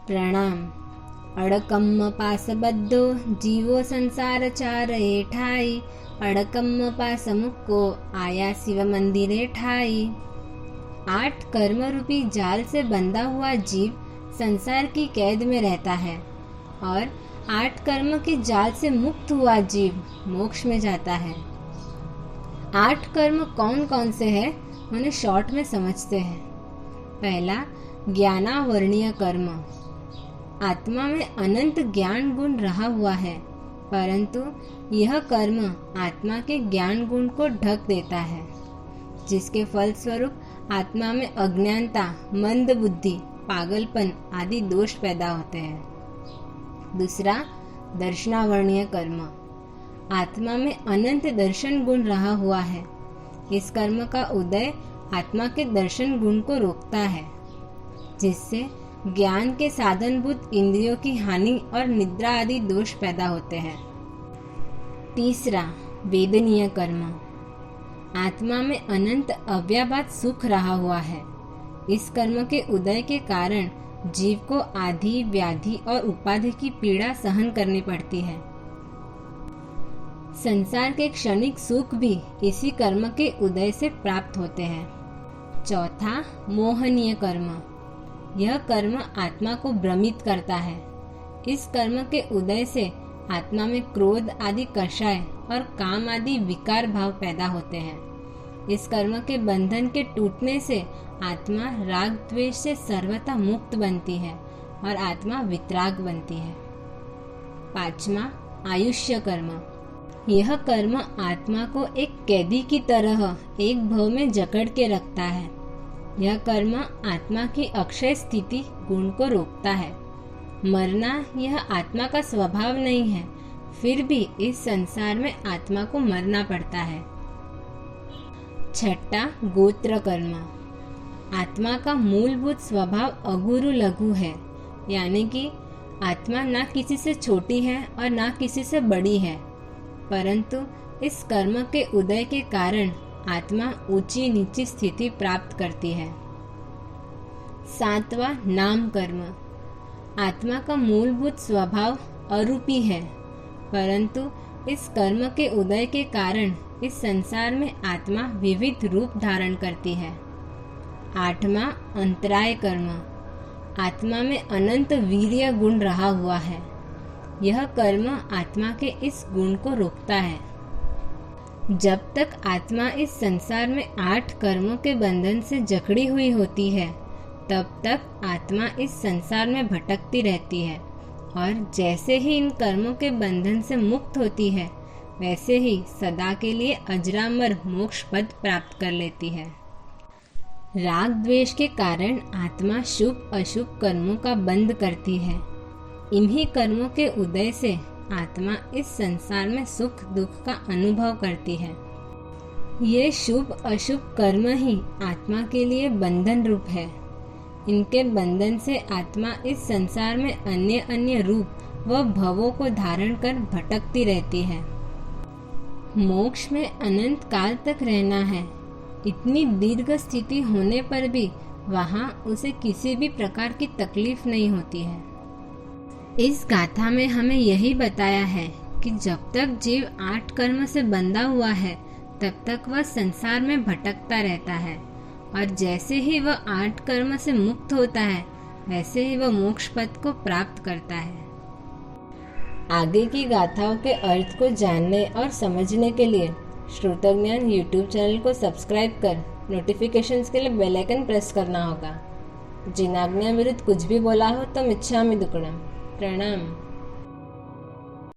प्रणाम। अड़कम्म पासबद्धो जीवो संसार चारये ठाई। अड़कम्म पास मुक्को आया शिव मंदिरे ठाई। 8 कर्म रूपी जाल से बंधा हुआ जीव संसार की कैद में रहता है और 8 कर्म के जाल से मुक्त हुआ जीव मोक्ष में जाता है। 8 कर्म कौन कौन से हैं उन्हें शॉर्ट में समझते हैं। पहला, ज्ञानावर्णीय कर्म। आत्मा में अनंत ज्ञान गुण रहा हुआ है, परंतु यह कर्म आत्मा के ज्ञान गुण को ढक देता है, जिसके फलस्वरूप आत्मा में अज्ञानता, मंद बुद्धि, पागलपन आदि दोष पैदा होते हैं। दूसरा, दर्शनावर्णीय कर्म। आत्मा में अनंत दर्शन गुण रहा हुआ है। इस कर्म का उदय आत्मा के दर्शन गुण को रोकता है, जिससे ज्ञान के साधनभूत इंद्रियों की हानि और निद्रा आदि दोष पैदा होते हैं। तीसरा, वेदनीय कर्म। आत्मा में अनंत अव्याभात सुख रहा हुआ है। इस कर्म के उदय के कारण जीव को आदि, व्याधि और उपाधि की पीड़ा सहन करनी पड़ती है। संसार के क्षणिक सुख भी इसी कर्म के उदय से प्राप्त होते हैं। चौथा, मोहनीय कर्म। यह कर्म आत्मा को भ्रमित करता है। इस कर्म के उदय से आत्मा में क्रोध आदि कषाय और काम आदि विकार भाव पैदा होते हैं। इस कर्म के बंधन के टूटने से आत्मा राग द्वेष से सर्वथा मुक्त बनती है और आत्मा वितराग बनती है। पांचवा, आयुष्य कर्म। यह कर्म आत्मा को एक कैदी की तरह एक भव में जकड़ के रखता है। यह कर्म आत्मा की अक्षय स्थिति गुण को रोकता है। मरना यह आत्मा का स्वभाव नहीं है, फिर भी इस संसार में आत्मा को मरना पड़ता है। छठा, गोत्र कर्म। आत्मा का मूलभूत स्वभाव अगुरु लघु है, यानी कि आत्मा ना किसी से छोटी है और ना किसी से बड़ी है, परंतु इस कर्म के उदय के कारण आत्मा ऊंची नीची स्थिति प्राप्त करती है। सातवां, नाम कर्म। आत्मा का मूलभूत स्वभाव अरूपी है, परंतु इस कर्म के उदय के कारण इस संसार में आत्मा विविध रूप धारण करती है। आठवां, अंतराय कर्म। आत्मा में अनंत वीर्य गुण रहा हुआ है। यह कर्म आत्मा के इस गुण को रोकता है। जब तक आत्मा इस संसार में 8 कर्मों के बंधन से जकड़ी हुई होती है, तब तक आत्मा इस संसार में भटकती रहती है और जैसे ही इन कर्मों के बंधन से मुक्त होती है, वैसे ही सदा के लिए अजरामर मोक्ष पद प्राप्त कर लेती है। राग द्वेष के कारण आत्मा शुभ अशुभ कर्मों का बंध करती है। इन्हीं कर्मों के उदय से आत्मा इस संसार में सुख दुख का अनुभव करती है। ये शुभ अशुभ कर्म ही आत्मा के लिए बंधन रूप है। इनके बंधन से आत्मा इस संसार में अन्य अन्य रूप व भवों को धारण कर भटकती रहती है। मोक्ष में अनंत काल तक रहना है। इतनी दीर्घ स्थिति होने पर भी वहाँ उसे किसी भी प्रकार की तकलीफ नहीं होती है। इस गाथा में हमें यही बताया है कि जब तक जीव 8 कर्म से बंधा हुआ है, तब तक वह संसार में भटकता रहता है और जैसे ही वह 8 कर्म से मुक्त होता है, वैसे ही वह मोक्ष पद को प्राप्त करता है। आगे की गाथाओं के अर्थ को जानने और समझने के लिए श्रोतज्ञान यूट्यूब चैनल को सब्सक्राइब कर नोटिफिकेशंस के लिए बेल आइकन प्रेस करना होगा। जिन आज्ञा विरुद्ध कुछ भी बोला हो तो मिच्छामि दुक्कडम। प्रणाम।